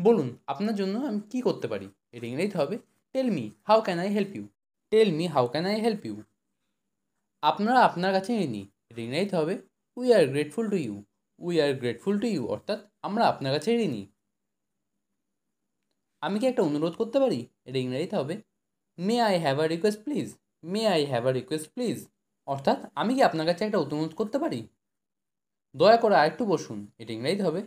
বলুন আপনার জন্য আমি কী করতে পারি। এটা ইংরেজিতে হবে tell me how can I help you. Tell me how can I help you. আপনারা আপনার কাছে ঋণী। এটা ইংরেজিতে হবে we are grateful to you. We are grateful to you অর্থাৎ আমরা আপনার কাছে ঋণী। আমি কি একটা অনুরোধ করতে পারি। এটা ইংরেজিতে হবে may I have a request please. May I have a request please অর্থাৎ আমি কি আপনার কাছে একটা অনুরোধ করতে পারি। দয়া করে আরেকটু বসুন। এটা ইংরেজিতে হবে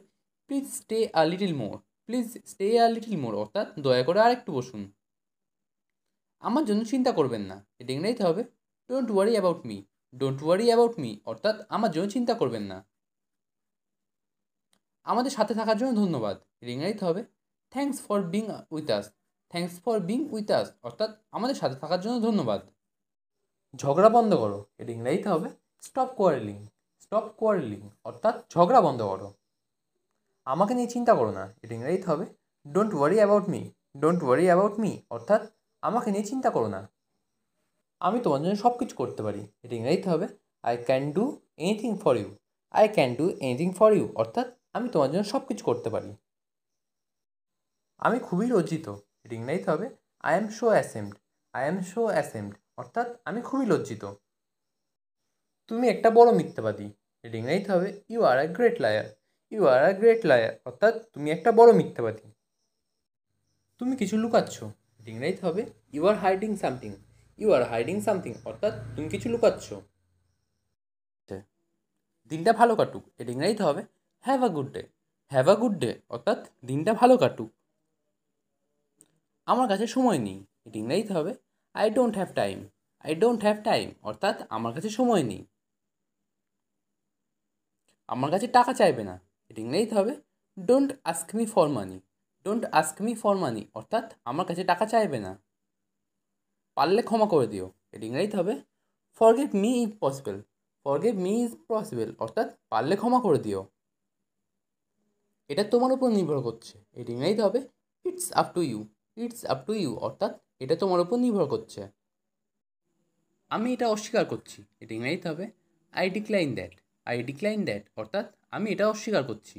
please stay a little more. Please stay a little more অর্থাৎ দয়া করে আরেকটু বসুন। আমার জন্য চিন্তা করবেন না। এটা ইংরেজিতে হবে don't worry about me. Don't worry about me অর্থাৎ আমার জন্য চিন্তা করবেন না। আমাদের সাথে থাকার জন্য ধন্যবাদ। এটা ইংরেজিতে হবে thanks for being with us. Thanks for being with us অর্থাৎ আমাদের সাথে থাকার জন্য ধন্যবাদ। ঝগড়া বন্ধ করো। এটা ইংরেজিতে হবে স্টপ কোয়ারেলিং। স্টপ কোয়ারেলিং অর্থাৎ ঝগড়া বন্ধ করো। আমাকে নিয়ে চিন্তা করো না। এটা ইংরেজিতে হবে don't worry about me. Don't worry about me অর্থাৎ আমাকে নিয়ে চিন্তা করো না। আমি তোমার জন্য সব কিছু করতে পারি। এটা ইংরেজিতে হবে I can do anything for you. I can do anything for you অর্থাৎ আমি তোমার জন্য সব কিছু করতে পারি। আমি খুবই লজ্জিত। এটা ইংরেজিতে হবে I am so ashamed. I am so ashamed অর্থাৎ আমি খুবই লজ্জিত। তুমি একটা বড় মিথ্যাবাদী। এটা ইংরেজিতে হবে you are a great liar. You are a great liar অর্থাৎ তুমি একটা বড় মিথ্যাবাদী। তুমি কিছু লুকাচ্ছ। এটা ইংরেজিতে হবে you are hiding something. You are hiding something অর্থাৎ তুমি কিছু লুকাচ্ছ। দিনটা ভালো কাটুক। এটা ইংরেজিতে হবে have a good day. Have a good day অর্থাৎ দিনটা ভালো কাটুক। আমার কাছে সময় নেই। এটা ইংরেজিতে হবে I don't have time. I don't have time অর্থাৎ আমার কাছে সময় নেই। আমার কাছে টাকা চাইবে না। এটা ইংরেজিতে হবে don't ask me for money. Don't ask me for money অর্থাৎ আমার কাছে টাকা চাইবে না। পারলে ক্ষমা করে দিও। এটা ইংরেজিতে হবে forgive me if possible. Forgive me is possible অর্থাৎ পারলে ক্ষমা করে দিও। এটা তোমার উপর নির্ভর করছে। এটা ইংরেজিতে হবে it's up to you. It's up to you অর্থাৎ এটা তোমার উপর নির্ভর করছে। আমি এটা অস্বীকার করছি। এটা ইংরেজিতে হবে I decline that. I decline that অর্থাৎ আমি এটা অস্বীকার করছি।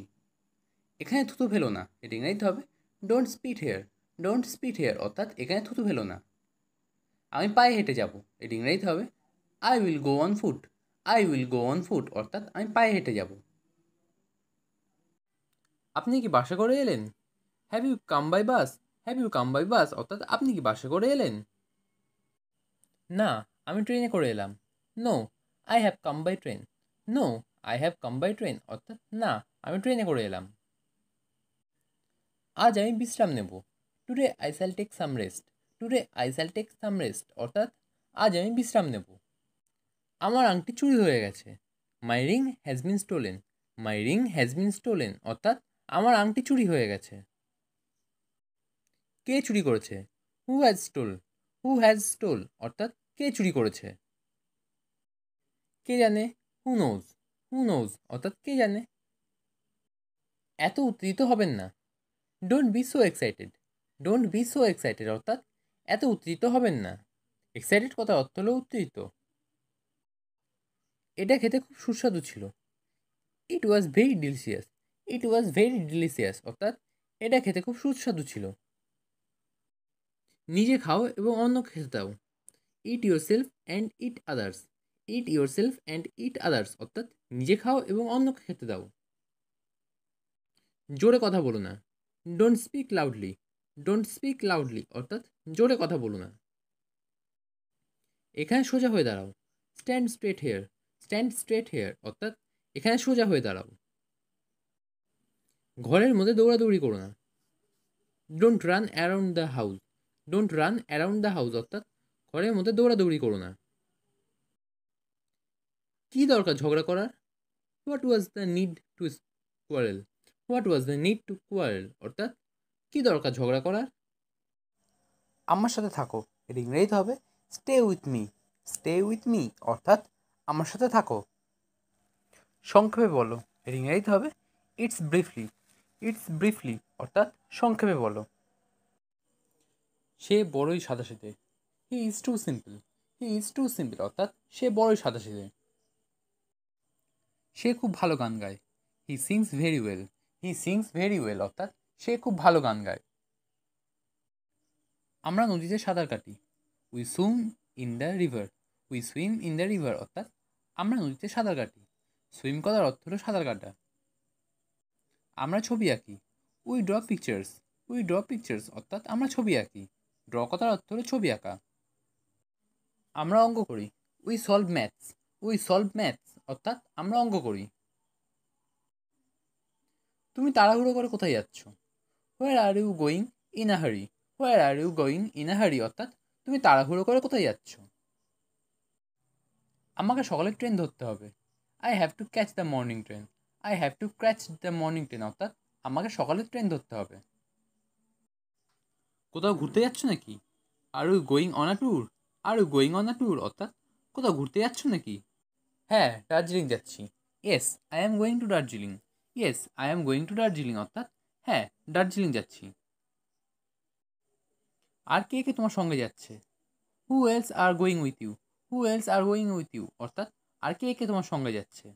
এখানে থুতু ফেলো না। এটা ইংরেজিতে হবে don't spit here. Don't spit here অর্থাৎ এখানে থুতু ফেলো না। আমি পায়ে হেঁটে যাব। এটা ইংরেজিতে হবে I will go on foot. I will go on foot অর্থাৎ আমি পায়ে হেঁটে যাব। আপনি কি বাসে করে এলেন। Have you come by bus. Have you come by bus অর্থাৎ আপনি কি বাসে করে এলেন। না, আমি ট্রেনে করে এলাম। No, I have come by train. No, I have come by train অর্থাৎ না, আমি ট্রেনে করে এলাম। আজ আমি বিশ্রাম নেব। Today I shall take some rest. Today I shall take some rest অর্থাৎ আজ আমি বিশ্রাম নেব। আমার আংটি চুরি হয়ে গেছে। My ring has been stolen. My ring has been stolen অর্থাৎ আমার আংটি চুরি হয়ে গেছে। কে চুরি করেছে। Who has stole. Who has stole অর্থাৎ কে চুরি করেছে। কে জানে। Who knows. হু নোজ অর্থাৎ কে জানে। এত উত্তেজিত হবেন না। Don't be so excited. Don't be so excited অর্থাৎ এত উত্তেজিত হবেন না। এক্সাইটেড কথার অর্থ হলো উত্তেজিত। এটা খেতে খুব সুস্বাদু ছিল। It was very delicious. It was very delicious অর্থাৎ এটা খেতে খুব সুস্বাদু ছিল। নিজে খাও এবং অন্যকে খেতে দাও। It your self and it others. It your self and it others অর্থাৎ নিজে খাও এবং অন্যকে খেতে দাও। জোরে কথা বলো না। Don't speak loudly. Don't speak loudly অর্থাৎ জোরে কথা বলো না। এখানে সোজা হয়ে দাঁড়াও। Stand straight here. Stand straight here অর্থাৎ এখানে সোজা হয়ে দাঁড়াও। ঘরের মধ্যে দৌড়াদৌড়ি করো না। Don't run around the house. Don't run around the house অর্থাৎ ঘরের মধ্যে দৌড়াদৌড়ি করো না। কী দরকার ঝগড়া করার। What was the need to quarrel. What was the need to quarrel অর্থাৎ কী দরকার ঝগড়া করার। আমার সাথে থাকো। এর ইংরেজিতে হবে stay with me. Stay with me অর্থাৎ আমার সাথে থাকো। সংক্ষেপে বলো। এর ইংরেজিতে হবে ইটস ব্রিফলি। ইটস ব্রিফলি অর্থাৎ সংক্ষেপে বলো। সে বড়ই সাদাসিধে। He is too simple. He is too simple অর্থাৎ সে বড়ই সাদাসিধে। সে খুব ভালো গান গায়। He sings very well. He sings very well অর্থাৎ সে খুব ভালো গান গায়। আমরা নদীতে সাঁতার কাটি। We swim in the river. We swim in the river অর্থাৎ আমরা নদীতে সাঁতার কাটি। সুইম করার অর্থ হলো সাঁতার কাটা। আমরা ছবি আঁকি। We draw pictures. We draw pictures অর্থাৎ আমরা ছবি আঁকি। ড্র করার অর্থ হলো ছবি আঁকা। আমরা অঙ্ক করি। We solve maths. We solve maths অর্থাৎ আমরা অঙ্ক করি। তুমি তাড়াহুড়ো করে কোথায় যাচ্ছ? Where are you going in a hurry. Where are you going in a hurry অর্থাৎ তুমি তাড়াহুড়ো করে কোথায় যাচ্ছ? আমাকে সকালের ট্রেন ধরতে হবে। I have to catch the morning train. I have to catch the morning train অর্থাৎ আমাকে সকালের ট্রেন ধরতে হবে। কোথাও ঘুরতে যাচ্ছ নাকি? Are you going on a tour. Are you going on a tour অর্থাৎ কোথাও ঘুরতে যাচ্ছ নাকি? হ্যাঁ, দার্জিলিং যাচ্ছি। Yes, I am going to Darjeeling. Yes, I am going to Darjeeling অর্থাৎ হ্যাঁ, দার্জিলিং যাচ্ছি। আর কে কে তোমার সঙ্গে যাচ্ছে? Who else are going with you. Who else are going with you অর্থাৎ আর কে কে তোমার সঙ্গে যাচ্ছে?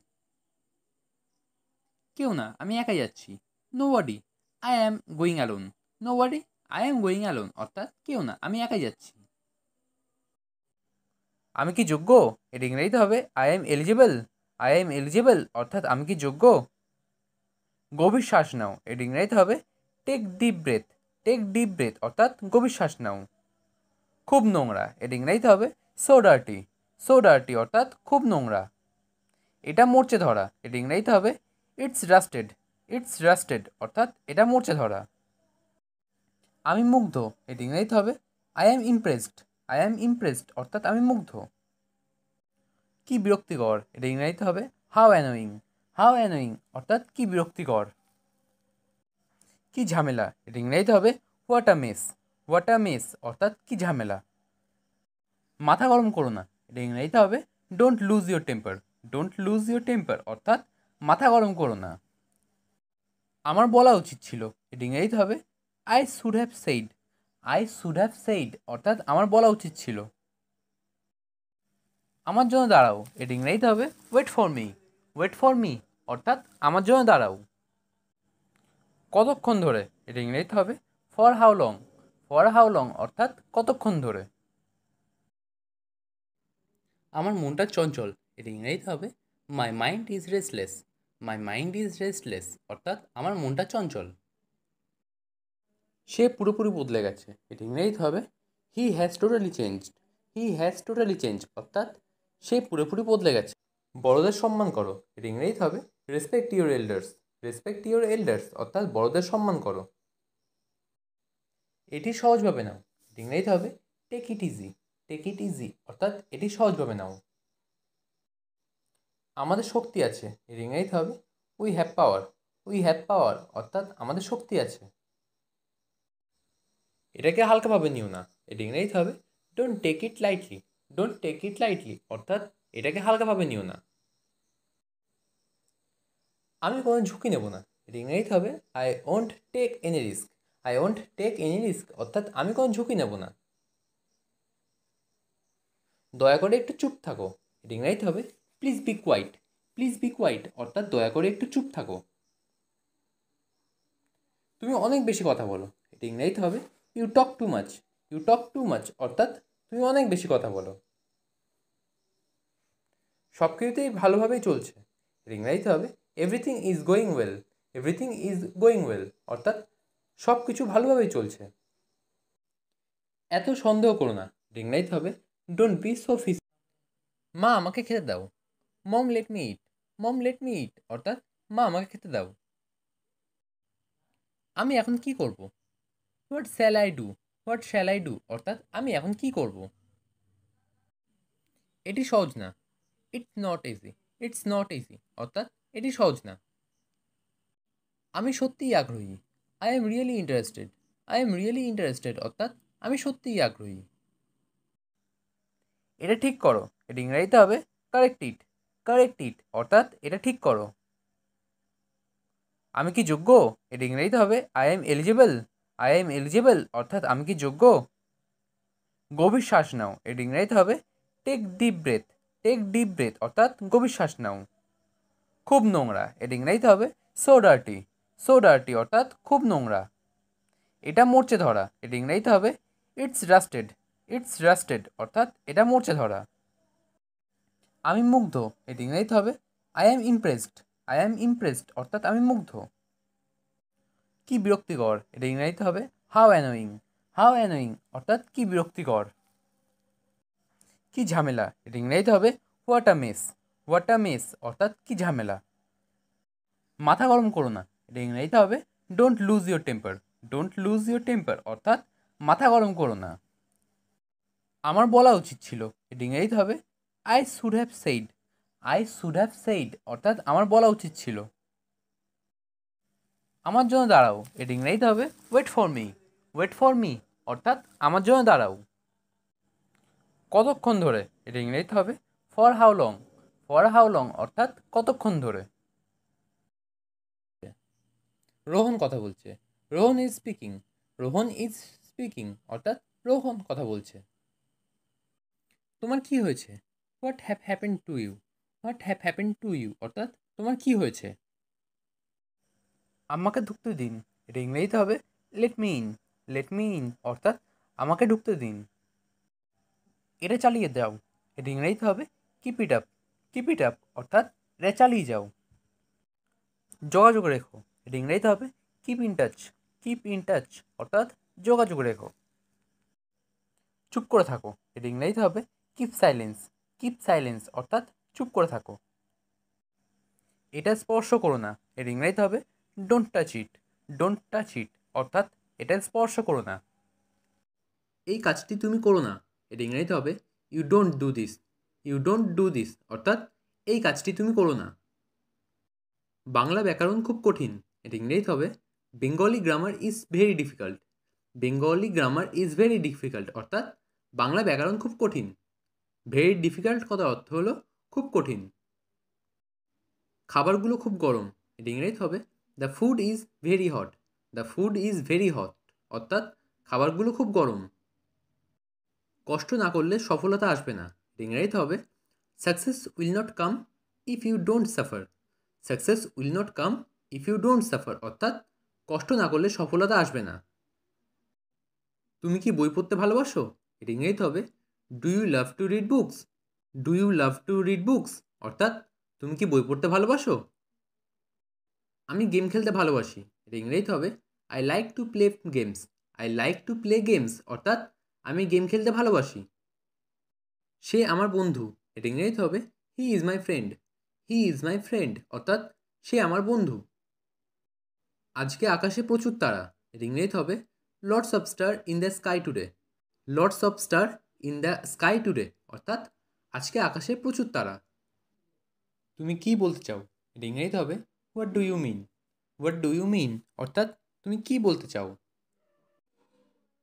কেউ না, আমি একাই যাচ্ছি। Nobody, I am going alone. Nobody, I am going alone অর্থাৎ কেউ না, আমি একাই যাচ্ছি। আমি কি যোগ্য? এটা ইংরেজিতে হবে I am eligible. I am eligible অর্থাৎ আমি কি যোগ্য? গভীর শ্বাস নাও, এটা ইংরেজিতে হবে take deep breath. Take deep breath অর্থাৎ গভীর শ্বাস নাও। খুব নোংরা, এটা ইংরেজিতে হবে সো ডার্টি। সো ডার্টি অর্থাৎ খুব নোংরা। এটা মরচে ধরা, এটা ইংরেজিতে হবে ইটস রাস্টেড। ইটস রাস্টেড অর্থাৎ এটা মরচে ধরা। আমি মুগ্ধ, এটা ইংরেজিতে হবে I am impressed. I am impressed অর্থাৎ আমি মুগ্ধ। কি বিরক্তিকর, এটা ইংরেজিতে হবে হাউ অ্যানোয়িং। হাউ অ্যানোয়িং অর্থাৎ কি বিরক্তিকর। কি ঝামেলা, এটা ইংরেজিতে হবে what a mace. What a mace অর্থাৎ কি ঝামেলা। মাথা গরম করো না, এটা ইংরেজিতে হবে don't lose your temper. Don't lose your temper অর্থাৎ মাথা গরম করো না। আমার বলা উচিত ছিল, এটা ইংরেজিতে হবে I should have said. I should have said অর্থাৎ আমার বলা উচিত ছিল। আমার জন্য দাঁড়াও, এটা ইংরেজিতে হবে wait for me. Wait for me অর্থাৎ আমার জন্য দাঁড়াও। কতক্ষণ ধরে, এটা ইংরেজিতে হবে for how long. For how long অর্থাৎ কতক্ষণ ধরে। আমার মনটা চঞ্চল, এটা ইংরেজিতে হবে my mind is restless. My mind is restless অর্থাৎ আমার মনটা চঞ্চল। সে পুরোপুরি বদলে গেছে, এটা ইংরেজিতে হবে he has totally changed. He has totally change অর্থাৎ সে পুরোপুরি বদলে গেছে। বড়দের সম্মান করো, এটা ইংরেজিতে হবে respect your elders. Respect your elders অর্থাৎ বড়দের সম্মান করো। এটি সহজভাবে নাও, এটা ইংরেজিতে হবে take it easy. Take it easy অর্থাৎ এটি সহজভাবে নাও। আমাদের শক্তি আছে, এর ইংরেজিতে হবে we have power. We have পাওয়ার অর্থাৎ আমাদের শক্তি আছে। এটাকে হালকাভাবে নিও না, এটা ইংরেজিতে হবে don't take it lightly. Don't take it lightly অর্থাৎ এটাকে হালকাভাবে নিও না। আমি কোনো ঝুঁকি নেব না, এটা ইংরেজিতে হবে I won't take any risk. I won't take any risk অর্থাৎ আমি কোনো ঝুঁকি নেব না। দয়া করে একটু চুপ থাকো, এটা ইংরেজিতে হবে please be quiet. Please be quiet অর্থাৎ দয়া করে একটু চুপ থাকো। তুমি অনেক বেশি কথা বলো, এটা ইংরেজিতে হবে you talk too much. You talk too much অর্থাৎ তুমি অনেক বেশি কথা বলো। সব কিছুতেই ভালোভাবেই চলছে, এটা ইংরেজিতে হবে everything is going well. Everything is going well অর্থাৎ সব কিছু ভালোভাবেই চলছে। এত সন্দেহ করো না, এটা ইংরেজিতে হবে ডোন্ট বি সো ফিস। মা আমাকে খেতে দাও। মম লেট মি ইট। মম লেট মি ইট অর্থাৎ মা আমাকে খেতে দাও। আমি এখন কি করব? What shall I do. What shall I do অর্থাৎ আমি এখন কি করব? এটি সহজ না, it's not easy. It's not easy অর্থাৎ এটি সহজ না। আমি সত্যিই আগ্রহী, I am really interested. I am really interested অর্থাৎ আমি সত্যিই আগ্রহী। এটা ঠিক করো, এটা ইংরেজিতে হবে কারেক্ট ইট। কারেক্ট ইট অর্থাৎ এটা ঠিক করো। আমি কি যোগ্য? এটা ইংরেজিতে হবে I am eligible. I am eligible অর্থাৎ আমি কি যোগ্য? গভীর শ্বাস নাও, এটা ইংরেজিতে হবে take deep breath. Take deep breath অর্থাৎ গভীর শ্বাস নাও। খুব নোংরা, এটা ইংরেজিতে হবে সো ডার্টি। সো ডার্টি অর্থাৎ খুব নোংরা। এটা মরচে ধরা, এটা ইংরেজিতে হবে ইটস রাস্টেড। ইটস রাস্টেড অর্থাৎ এটা মরচে ধরা। আমি মুগ্ধ, এটা ইংরেজিতে হবে I am impressed. I am impressed অর্থাৎ আমি মুগ্ধ। কি বিরক্তিকর, এটা ইংরেজিতে হবে হাউ অ্যানোয়িং। হাউ অ্যানোয়িং অর্থাৎ কি বিরক্তিকর। কি ঝামেলা, এটা ইংরেজিতে হবে what a mace. What a mace অর্থাৎ কি ঝামেলা। মাথা গরম করো না, এটা ইংরেজিতে হবে don't lose your temper. Don't lose your temper অর্থাৎ মাথা গরম করো না। আমার বলা উচিত ছিল, এটা ইংরেজিতে হবে I should have said. I should have said অর্থাৎ আমার বলা উচিত ছিল। আমার জন্য দাঁড়াও, এটা ইংরেজিতে হবে wait for me. Wait for me অর্থাৎ আমার জন্য দাঁড়াও। কতক্ষণ ধরে, এটা ইংরেজিতে হবে for how long. For how long অর্থাৎ কতক্ষণ ধরে। রোহন কথা বলছে, Rohan is speaking. Rohan is speaking অর্থাৎ রোহন কথা বলছে। তোমার কি হয়েছে, what have happen to you. What have happen to you অর্থাৎ তোমার কি হয়েছে। আমাকে ঢুকতে দিন, এটা ইংরেজিতে হবে let me in. Let me in অর্থাৎ আমাকে ঢুকতে দিন। এটা চালিয়ে যাও, এটা ইংরেজিতে হবে keep it up. Keep it up অর্থাৎ এটা চালিয়ে যাও। যোগাযোগ রেখো, এটা ইংরেজিতে হবে keep in touch. Keep in touch অর্থাৎ যোগাযোগ রেখো। চুপ করে থাকো, এটা ইংরেজিতে হবে কিপ সাইলেন্স। কিপ সাইলেন্স অর্থাৎ চুপ করে থাকো। এটা স্পর্শ করো না, এর ইংরেজিতে হবে don't touch it. Don't touch it অর্থাৎ এটা স্পর্শ করো না। এই কাজটি তুমি করো না, এর ইংরেজিতে হবে you don't do this. You don't do this অর্থাৎ এই কাজটি তুমি করো না। বাংলা ব্যাকরণ খুব কঠিন, এর ইংরেজিতে হবে Bengali grammar is very difficult. Bengali grammar is very difficult অর্থাৎ বাংলা ব্যাকরণ খুব কঠিন। ভেরি ডিফিকাল্ট কথার অর্থ হলো খুব কঠিন। খাবারগুলো খুব গরম, এর ইংরেজিতে হবে the food is very hot. The food is very hot অর্থাৎ খাবারগুলো খুব গরম। কষ্ট না করলে সফলতা আসবে না, এর ইংরেজিতে হবে success will not come if you don't suffer. Success will not come if you don't suffer অর্থাৎ কষ্ট না করলে সফলতা আসবে না। তুমি কি বই পড়তে ভালোবাসো, এর ইংরেজিতে হবে do you love to read books. Do you love to read books অর্থাৎ তুমি কি বই পড়তে ভালোবাসো। আমি গেম খেলতে ভালোবাসি, এর ইংরেজিতে হবে I like to play games. I like to play games অর্থাৎ আমি গেম খেলতে ভালোবাসি। সে আমার বন্ধু, এর ইংরেজিতে হবে he is my friend. He is my friend অর্থাৎ সে আমার বন্ধু। আজকে আকাশে প্রচুর তারা, এর ইংরেজিতে হবে lots of star in the sky today. Lots of star in the sky today অর্থাৎ আজকে আকাশে প্রচুর তারা। তুমি কি বলতে চাও, এর ইংরেজিতে হবে what do you mean. What do you mean অর্থাৎ তুমি কি বলতে চাও।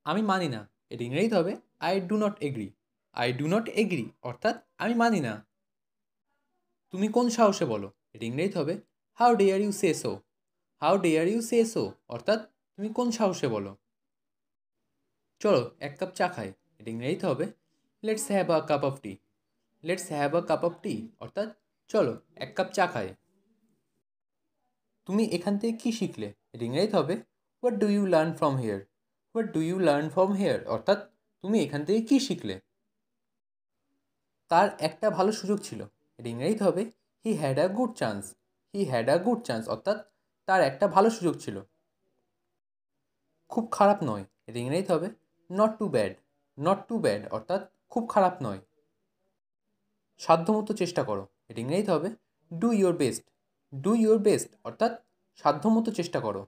আমি মানি না, এর ইংরেজিতে হবে I do not agree. I do not agree অর্থাৎ আমি মানি না। তুমি কোন সাহসে বলো, এর ইংরেজিতে হবে how dare you say so. How dare you say so অর্থাৎ তুমি কোন সাহসে বলো। চলো এক কাপ চা খাই, এর ইংরেজিতে হবে let's have a cup of tea. Let's have a cup of tea অর্থাৎ চলো এক কাপ চা খাই। তুমি এখান থেকে কী শিখলে, এর ইংরেজিতে হবে what do you learn from here. What do you learn from here অর্থাৎ তুমি এখান থেকে কী শিখলে। তার একটা ভালো সুযোগ ছিল, এর ইংরেজিতে হবে he had a good chance. He had a good chance অর্থাৎ তার একটা ভালো সুযোগ ছিল। খুব খারাপ নয়, এর ইংরেজিতে হবে not too bad. Not too bad অর্থাৎ খুব খারাপ নয়। সাধ্যমতো চেষ্টা করো, এর ইংরেজিতে হবে do your best. Do your best অর্থাৎ সাধ্যমতো চেষ্টা করো।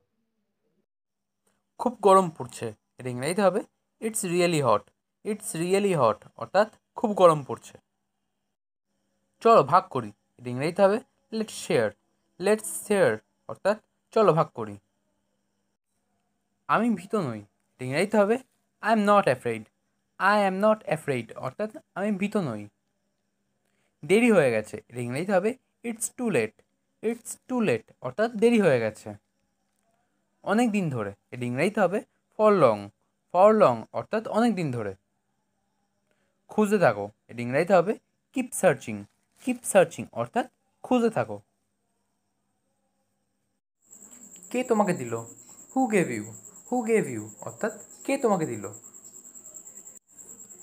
খুব গরম পড়ছে, এর ইংরেজিতে হবে it's really hot. It's really hot অর্থাৎ খুব গরম পড়ছে। চলো ভাগ করি, এর ইংরেজিতে হবে লেটস শেয়ার। লেটস শেয়ার অর্থাৎ চলো ভাগ করি। আমি ভীত নই, এর ইংরেজিতে হবে I am not afraid. I am not afraid অর্থাৎ আমি ভীত নই। দেরি হয়ে গেছে, এর ইংরেজিতে হবে it's too late. It's too late অর্থাৎ দেরি হয়ে গেছে। অনেক দিন ধরে, এর ইংরেজিতে হবে ফর লং। ফর লং অর্থাৎ অনেক দিন ধরে। খুঁজতে থাকো, এর ইংরেজিতে হবে কিপ সার্চিং। কিপ সার্চিং অর্থাৎ খুঁজতে থাকো। কে তোমাকে দিল, who gave you. Who gave you অর্থাৎ কে তোমাকে দিল।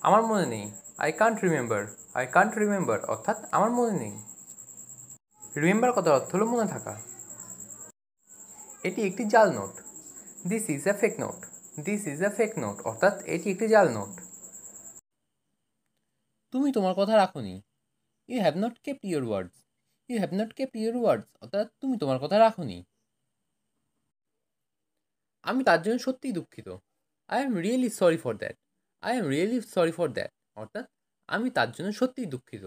আমার মনে নেই, I can't remember. I can't remember অর্থাৎ আমার মনে নেই। রিমেম্বার কথার অর্থ হলো মনে থাকা। এটি একটি জাল নোট। This is a fake note. This is a fake note অর্থাৎ এটি একটি জাল নোট। তুমি তোমার কথা রাখোনি। You have not kept your words. You have not kept your words অর্থাৎ তুমি তোমার কথা রাখোনি। আমি তার জন্য সত্যিই দুঃখিত। I am really sorry for that. I am really sorry for that অর্থাৎ আমি তার জন্য সত্যিই দুঃখিত।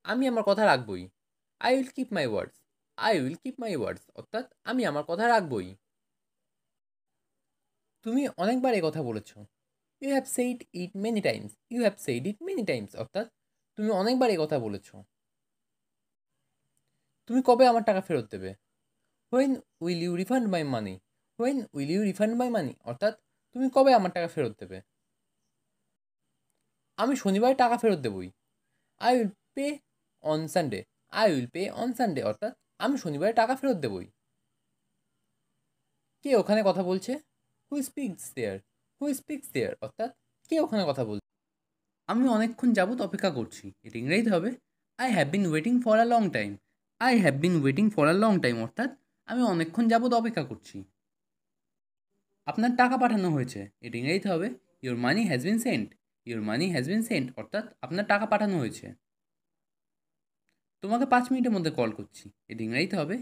আমি আমার কথা রাখবই। I will keep my words. I will keep my words অর্থাৎ আমি আমার কথা রাখবই। তুমি অনেকবার এ কথা বলেছ। You have said it many times. You have said it many times অর্থাৎ তুমি অনেকবার এ কথা বলেছ। তুমি কবে আমার টাকা ফেরত দেবে? When will you refund my money? When will you refund my money অর্থাৎ তুমি কবে আমার টাকা ফেরত দেবে? আমি শনিবারে টাকা ফেরত দেবই। I will pay on Sunday. I will pay on Sunday অর্থাৎ আমি শনিবারে টাকা ফেরত দেবই। কে ওখানে কথা বলছে? হু স্পিক্স দেয়ার? হু স্পিক্স দেয়ার অর্থাৎ কে ওখানে কথা বলছে? আমি অনেকক্ষণ যাবত অপেক্ষা করছি। এটা ইংরেজিতে হবে I have been waiting for a long time. I have been waiting for a long time অর্থাৎ আমি অনেকক্ষণ যাবত অপেক্ষা করছি। আপনার টাকা পাঠানো হয়েছে। এটা ইংরেজিতে হবে your money has been sent. Your money has been sent অর্থাৎ আপনার টাকা পাঠানো হয়েছে। তোমাকে 5 মিনিটের মধ্যে কল করছি। এটা ইংরেজিতে হবে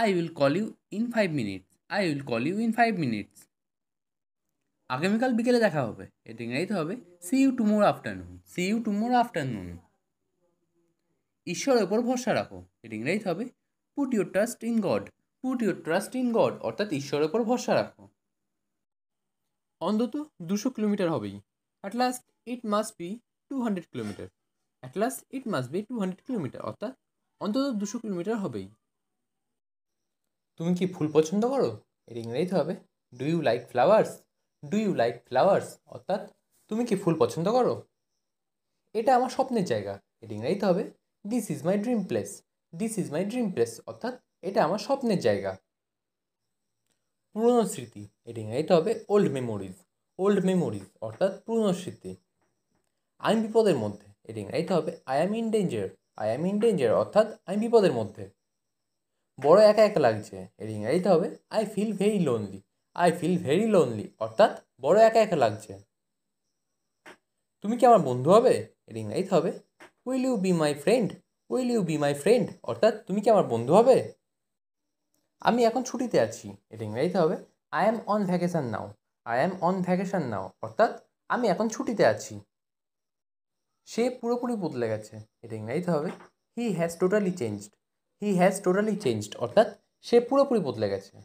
I will call you in 5 minutes. I will call you in 5 minutes. আগামীকাল বিকেলে দেখা হবে। এটা ইংরেজিতে হবে see you tomorrow afternoon. See you tomorrow afternoon. ঈশ্বরের ওপর ভরসা রাখো। এটা ইংরেজিতে হবে put your trust in God. Put your trust in God অর্থাৎ ঈশ্বরের ওপর ভরসা রাখো। অন্তত 200 কিলোমিটার হবেই। At last it must be 200 kilometre. At last it must be 200 kilometre অর্থাৎ অন্তত 200 কিলোমিটার হবেই। তুমি কি ফুল পছন্দ করো? এর ইংরেজিতে হবে do you like flowers. Do you like flowers অর্থাৎ তুমি কি ফুল পছন্দ করো? এটা আমার স্বপ্নের জায়গা। এর ইংরেজিতে হবে this is my dream place. This is my dream place অর্থাৎ এটা আমার স্বপ্নের জায়গা। পুরনো স্মৃতি। এর ইংরেজিতে হবে ওল্ড মেমোরিজ। ওল্ড মেমোরিজ অর্থাৎ পুরনো স্মৃতি। আমি বিপদের মধ্যে। এর ইংরেজিতে হবে I am in danger. I am in danger অর্থাৎ আমি বিপদের মধ্যে। বড় একা একা লাগছে। এর ইংরেজিতে হবে I feel very lonely. I feel very lonely অর্থাৎ বড় একা একা লাগছে। তুমি কি আমার বন্ধু হবে? এর ইংরেজিতে হবে will you be my friend. Will you be my friend অর্থাৎ তুমি কি আমার বন্ধু হবে? আমি এখন ছুটিতে আছি। এর ইংরেজিতে হবে I am on vacation now. I am on vacation now অর্থাৎ আমি এখন ছুটিতে আছি। সে পুরোপুরি বদলে গেছে। এর ইংরেজিতে হবে he has totally changed. He has totally changed অর্থাৎ সে পুরোপুরি বদলে গেছে।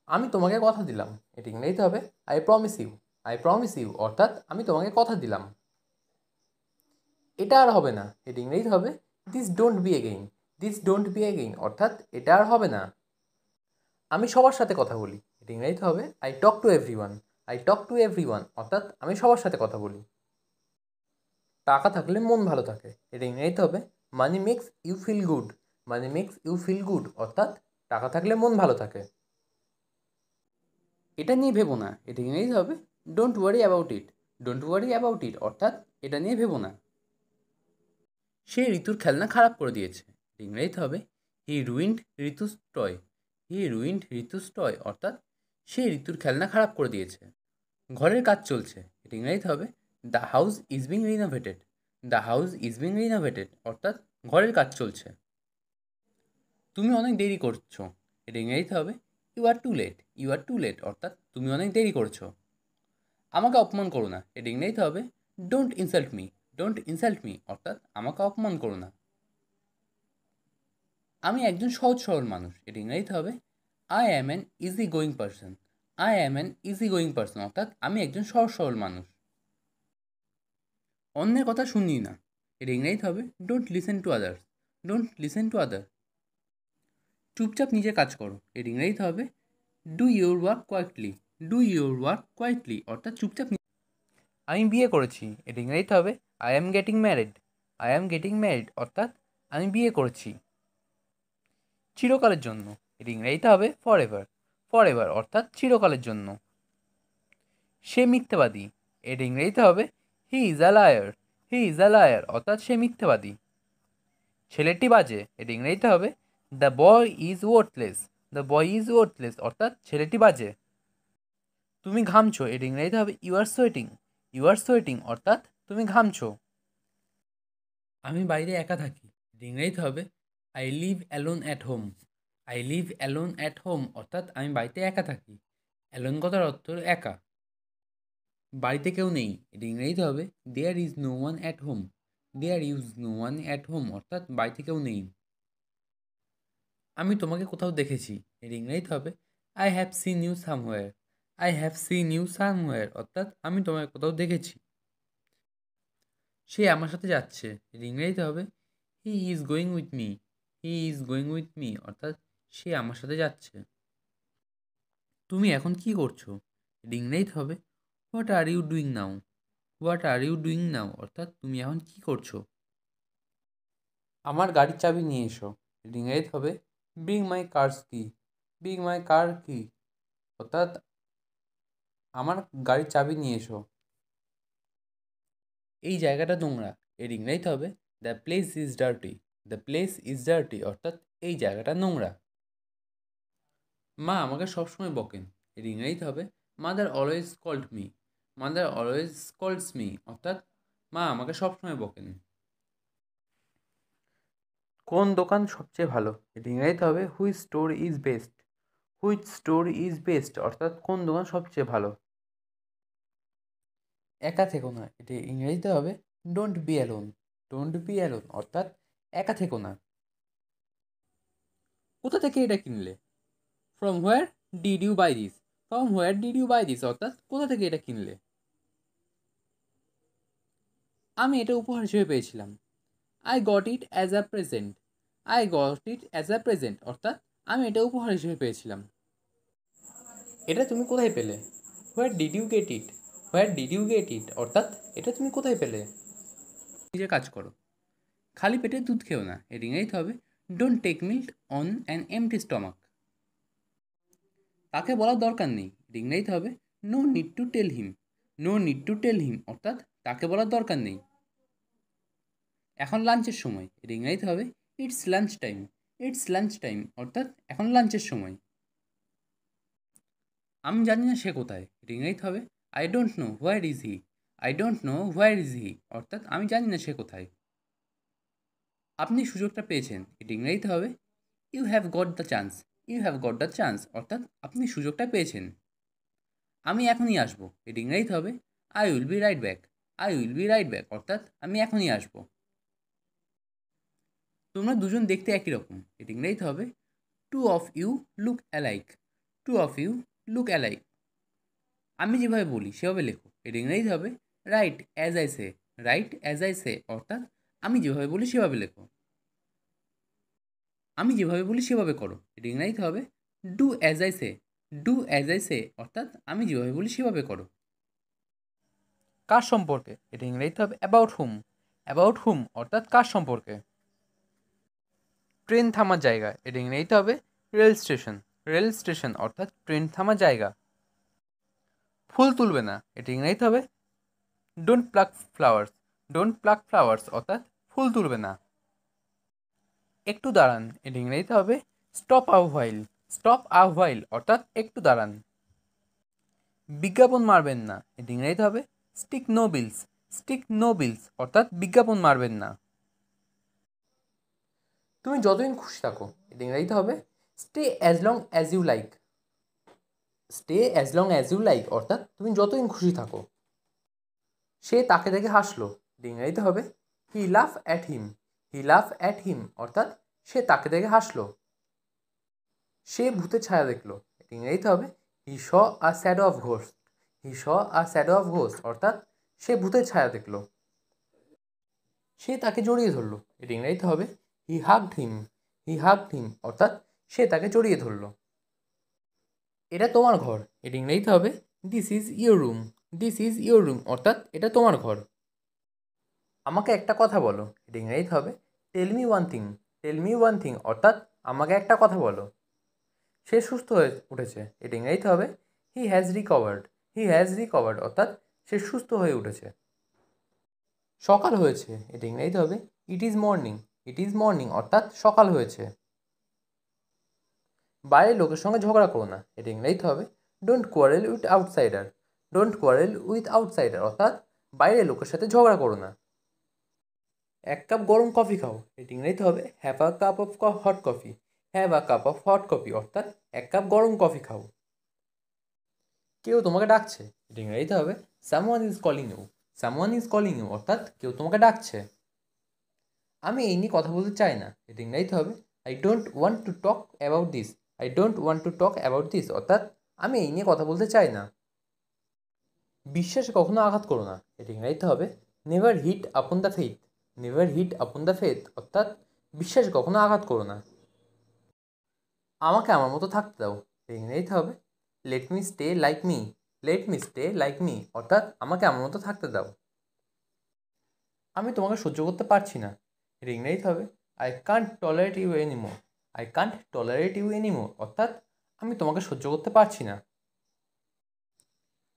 আমি তোমাকে কথা দিলাম। এটি ইংরেজিতে হবে I promise you. I promise you অর্থাৎ আমি তোমাকে কথা দিলাম। এটা আর হবে না। এটি ইংরেজিতে হবে this don't be again. This don't be again অর্থাৎ এটা আর হবে না। আমি সবার সাথে কথা বলি। এটি ইংরেজিতে হবে I talk to everyone. I talk to everyone অর্থাৎ আমি সবার সাথে কথা বলি। টাকা থাকলে মন ভালো থাকে। এটা ইংরেজিতে হবে money makes you feel good. Money makes you feel good অর্থাৎ টাকা থাকলে মন ভালো থাকে। এটা নিয়ে ভেবো না। এটা ইংরেজিতে হবে don't worry about it. Don't worry about it অর্থাৎ এটা নিয়ে ভেবো না। সে ঋতুর খেলনা খারাপ করে দিয়েছে। ইংরেজিতে হবে হি রুইন্ড ঋতুস টয়। হি রুইন্ড ঋতুস টয় অর্থাৎ সে ঋতুর খেলনা খারাপ করে দিয়েছে। ঘরের কাজ চলছে। এটা ইংরেজিতে হবে the house is being renovated. The house is being renovated অর্থাৎ ঘরের কাজ চলছে। তুমি অনেক দেরি করছো। এটা ইংরেজিতে হবে you are too late. You are too late অর্থাৎ তুমি অনেক দেরি করছো। আমাকে অপমান করো না। এটা ইংরেজিতে হবে don't insult me. Don't insult me অর্থাৎ আমাকে অপমান করো না। আমি একজন সহজ সরল মানুষ। এটা ইংরেজিতে হবে I am an easy going person. I am an easy going person অর্থাৎ আমি একজন সহজ সরল মানুষ। অন্যের কথা শুনি না। এটা ইংরেজিতে হবে don't listen to others. Don't listen to other. চুপচাপ নিজের কাজ করো। এর ইংরেজিতে হবে do your work quietly. Do your work quietly অর্থাৎ চুপচাপ। আমি বিয়ে করেছি। এর ইংরেজিতে হবে I am getting married. I am getting married অর্থাৎ আমি বিয়ে করেছি। চিরকালের জন্য। এর ইংরেজিতে হবে ফর এভার। ফর এভার অর্থাৎ চিরকালের জন্য। সে মিথ্যাবাদী, এটা ইংরেজিতে হবে he is a liar. He is a liar অর্থাৎ সে মিথ্যাবাদী। ছেলেটি বাজে, এটা ইংরেজিতে হবে the boy is worthless. The boy is worthless অর্থাৎ ছেলেটি বাজে। তুমি ঘামছো, এটা ইংরেজিতে হবে you are sweating. You are sweating অর্থাৎ তুমি ঘামছো। আমি বাইরে একা থাকি, এটা ইংরেজিতে হবে I live alone at home. I live alone at home অর্থাৎ আমি বাড়িতে একা থাকি। অ্যালোন কথার অর্থ হলো একা। বাড়িতে কেউ নেই, এটা ইংরেজিতে হবে there is no one at home. There is no one at home অর্থাৎ বাড়িতে কেউ নেই। আমি তোমাকে কোথাও দেখেছি, এর ইংরেজিতে হবে I have seen you somewhere. I have seen you somewhere অর্থাৎ আমি তোমাকে কোথাও দেখেছি। সে আমার সাথে যাচ্ছে, এর ইংরেজিতে হবে he is going with me. He is going with me অর্থাৎ সে আমার সাথে যাচ্ছে। তুমি এখন কি করছো, এর ইংরেজিতে হবে what are you doing now. What are you doing now অর্থাৎ তুমি এখন কি করছো। আমার গাড়ির চাবি নিয়ে এসো, এর ইংরেজিতে হবে ব্রিং মাই কারস কি। ব্রিং মাই কার কি অর্থাৎ আমার গাড়ির চাবি নিয়ে এসো। এই জায়গাটা নোংরা, এর ইংরেজিতে হবে the place is dirty. The place is dirty অর্থাৎ এই জায়গাটা নোংরা। মা আমাকে সবসময় বকেন, এর ইংরেজিতে হবে mother always called me. Mother always calls me অর্থাৎ মা আমাকে সবসময় বকেন। কোন দোকান সবচেয়ে ভালো, এর ইংরেজিতে হবে which store is best. Which store is best অর্থাৎ কোন দোকান সবচেয়ে ভালো। একা থেকো না, এটি ইংরেজিতে হবে don't be alone. Don't be alone অর্থাৎ একা থেকো না। কোথা থেকে এটা কিনলে, from where did you buy this. From where did you buy this অর্থাৎ কোথা থেকে এটা কিনলে। আমি এটা উপহার হিসেবে পেয়েছিলাম। I got it as a present. I got it as a present অর্থাৎ আমি এটা উপহার হিসেবে পেয়েছিলাম। এটা তুমি কোথায় পেলে, where did you get it. Where did you get it অর্থাৎ এটা তুমি কোথায় পেলে। নিজে কাজ করো, খালি পেটে দুধ খেও না, এর ইংরেজিতে হবে don't take milk on an empty stomach. তাকে বলার দরকার নেই, এর ইংরেজিতে হবে no need to tell him. No need to tell him অর্থাৎ তাকে বলার দরকার নেই। এখন লাঞ্চের সময়, এর ইংরেজিতে হবে it's lunch time. It's lunch time অর্থাৎ এখন লাঞ্চের সময়। আমি জানি না সে কোথায়, এর ইংরেজিতে হবে I don't know where is he. I don't know where is he অর্থাৎ আমি জানি না সে কোথায়। আপনি সুযোগটা পেয়েছেন, এটি ইংরেজিতে হবে you have got the chance. You have got the chance অর্থাৎ আপনি সুযোগটা পেয়েছেন। আমি এখনই আসবো, এটি ইংরেজিতে হবে I will be right back. I will be right back অর্থাৎ আমি এখনই আসবো। তোমরা দুজন দেখতে একই রকম, এটি ইংরেজিতে হবে two of you look alike. Two of you look alike. আমি যেভাবে বলি সেভাবে লেখো, এটি ইংরেজিতে হবে write as I say. Write as I say অর্থাৎ আমি যেভাবে বলি সেভাবে লেখো। আমি যেভাবে বলি সেভাবে করো, এটি ইংরেজিতে হবে do as I say. Do as I say অর্থাৎ আমি যেভাবে বলি সেভাবে করো। কার সম্পর্কে, এটা ইংরেজিতে হবে অ্যাবাউট হুম। অ্যাবাউট হুম অর্থাৎ কার সম্পর্কে। ট্রেন থামার জায়গা, এটা ইংরেজিতে হবে রেল স্টেশন। রেল স্টেশন অর্থাৎ ট্রেন থামার জায়গা। ফুল তুলবে না, এটা ইংরেজিতে হবে don't pluck flowers. Don't pluck flowers অর্থাৎ ফুল তুলবে না। একটু দাঁড়ান, এটা ইংরেজিতে হবে stop a while. Stop a while অর্থাৎ একটু দাঁড়ান। বিজ্ঞাপন মারবেন না, এটা ইংরেজিতে হবে stick no bills. Stick no bills অর্থাৎ বিজ্ঞাপন মারবেন না। তুমি যতদিন খুশি থাকো, এটা ইংরেজিতে হবে stay as long as you like. Stay as long as you like অর্থাৎ তুমি যতদিন খুশি থাকো। সে তাকে দেখে হাসলো, এটা ইংরেজিতে হবে হি লাফ অ্যাট হিম। হি লাফ অ্যাট হিম অর্থাৎ সে তাকে দেখে হাসলো। সে ভূতের ছায়া দেখলো, এটা ইংরেজিতে হবে he saw a shadow of ghost. He saw a shadow of ghost অর্থাৎ সে ভূতের ছায়া দেখলো। সে তাকে জড়িয়ে ধরলো, এটা ইংরেজিতে হবে হি হাগড হিম। হি হাগড হিম অর্থাৎ সে তাকে জড়িয়ে ধরলো। এটা তোমার ঘর, এটা ইংরেজিতে হবে this is your room. This is your room অর্থাৎ এটা তোমার ঘর। আমাকে একটা কথা বলো, এটা ইংরেজিতে হবে tell me one thing. Tell me one thing অর্থাৎ আমাকে একটা কথা বলো। সে সুস্থ হয়ে উঠেছে, এটা ইংরেজিতে হবে he has recovered. He has recovered অর্থাৎ সে সুস্থ হয়ে উঠেছে। সকাল হয়েছে, এটা ইংরেজিতে হবে it is morning. It is morning অর্থাৎ সকাল হয়েছে। বাইরের লোকের সঙ্গে ঝগড়া করো না, এটা ইংরেজিতে হবে don't quarrel with outsider. Don't quarrel with outsider অর্থাৎ বাইরের লোকের সাথে ঝগড়া করো না। এক কাপ গরম কফি খাও, এটা ইংরেজিতে হবে have a cup of hot coffee. Have a cup of hot coffee অর্থাৎ এক কাপ গরম কফি খাও। কেউ তোমাকে ডাকছে, এটা ইংরেজিতে হবে someone is calling you. Someone is calling you অর্থাৎ কেউ তোমাকে ডাকছে। আমি এই নিয়ে কথা বলতে চাই না, এটা ইংরেজিতে হবে I don't want to talk about this. I don't want to talk about this অর্থাৎ আমি এই নিয়ে কথা বলতে চাই না। বিশ্বাসে কখনো আঘাত করো না, এটা ইংরেজিতে হবে never hit upon the faith. Never hit upon the faith অর্থাৎ বিশ্বাসে কখনো আঘাত করো না। আমাকে আমার মতো থাকতে দাও, এটা ইংরেজিতে হবে let me stay like me. Let me stay like me অর্থাৎ আমাকে আমার মতো থাকতে দাও। আমি তোমাকে সহ্য করতে পারছি না, এটা ইংরেজিতে হবে I can't tolerate you anymore. I can't tolerate you anymore অর্থাৎ আমি তোমাকে সহ্য করতে পারছি না।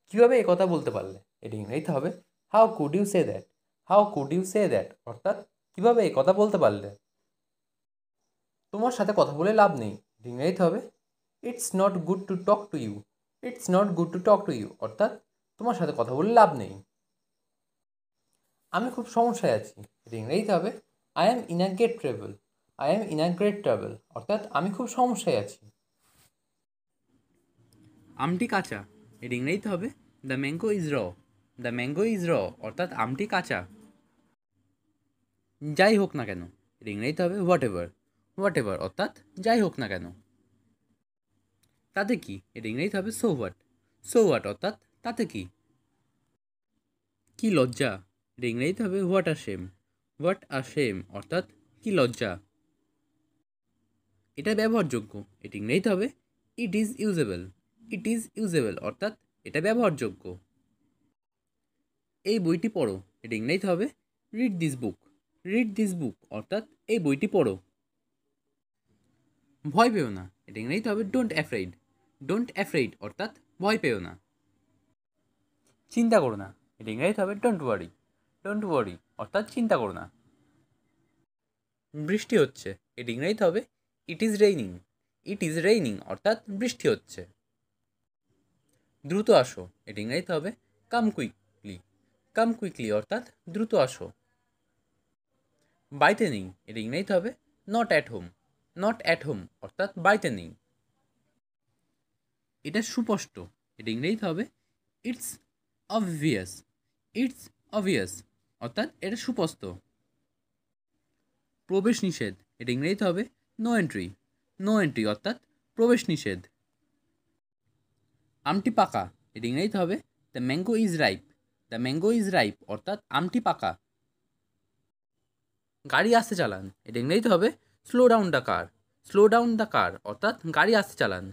কীভাবে এ কথা বলতে পারলে, এটা ইংরেজিতে হবে how could you say that. How could you say that অর্থাৎ কীভাবে এ কথা বলতে পারলে। তোমার সাথে কথা বলে লাভ নেই, এটা ইংরেজিতে হবে it's not good to talk to you. It's not good to talk to you অর্থাৎ তোমার সাথে কথা বলে লাভ নেই। আমি খুব সমস্যায় আছি, এটা ইংরেজিতে হবে I am in a great trouble. I am in a great trouble অর্থাৎ আমি খুব সমস্যায় আছি। আমটি কাঁচা, এটা ইংরেজিতে হবে দ্য ম্যাঙ্গো ইজ র। দ্য ম্যাঙ্গো ইজ র অর্থাৎ আমটি কাঁচা। যাই হোক না কেন, এটা ইংরেজিতে হবে হোয়াট এভার। হোয়াট এভার অর্থাৎ যাই হোক না কেন। তাতে কি, এটা ইংরেজিতে হবে সো হোয়াট। সো হোয়াট অর্থাৎ তাতে কি। কি লজ্জা, এটা ইংরেজিতে হবে what a shame. What a shame অর্থাৎ কি লজ্জা। এটা ব্যবহারযোগ্য, এটা ইংরেজিতে হবে it is usable. It is usable অর্থাৎ এটা ব্যবহারযোগ্য। এই বইটি পড়ো, এটা ইংরেজিতে হবে read this book. Read this book অর্থাৎ এই বইটি পড়ো। ভয় পেও না, এটা ইংরেজিতে হবে ডোন্ট অ্যাফ্রেইড। ডোন্ট অ্যাফ্রেইড অর্থাৎ ভয় পেও না। চিন্তা করো না, এটা ইংরেজিতে হবে ডোন্ট ওয়ারি। ডোন্ট ওয়ারি অর্থাৎ চিন্তা করো না। বৃষ্টি হচ্ছে, এটা ইংরেজিতে হবে it is raining. It is raining অর্থাৎ বৃষ্টি হচ্ছে। দ্রুত আসো, এটা ইংরেজিতে হবে কাম কুইকলি। কাম কুইকলি অর্থাৎ দ্রুত আসো। বাড়িতে নেই, এটা ইংরেজিতে হবে not at home. Not at home অর্থাৎ বাড়িতে নেই। এটা সুস্পষ্ট, এটা ইংরেজিতে হবে ইটস অবভিয়াস। ইটস অবভিয়াস অর্থাৎ এটা সুস্পষ্ট। প্রবেশ নিষেধ, এটা ইংরেজিতে হবে নো এন্ট্রি। নো এন্ট্রি অর্থাৎ প্রবেশ নিষেধ। আমটি পাকা, এটা ইংরেজিতে হবে the mango is ripe. The mango is ripe অর্থাৎ আমটি পাকা। গাড়ি আস্তে চালান, এটা ইংরেজিতে হবে slow down the car. Slow down the car অর্থাৎ গাড়ি আস্তে চালান।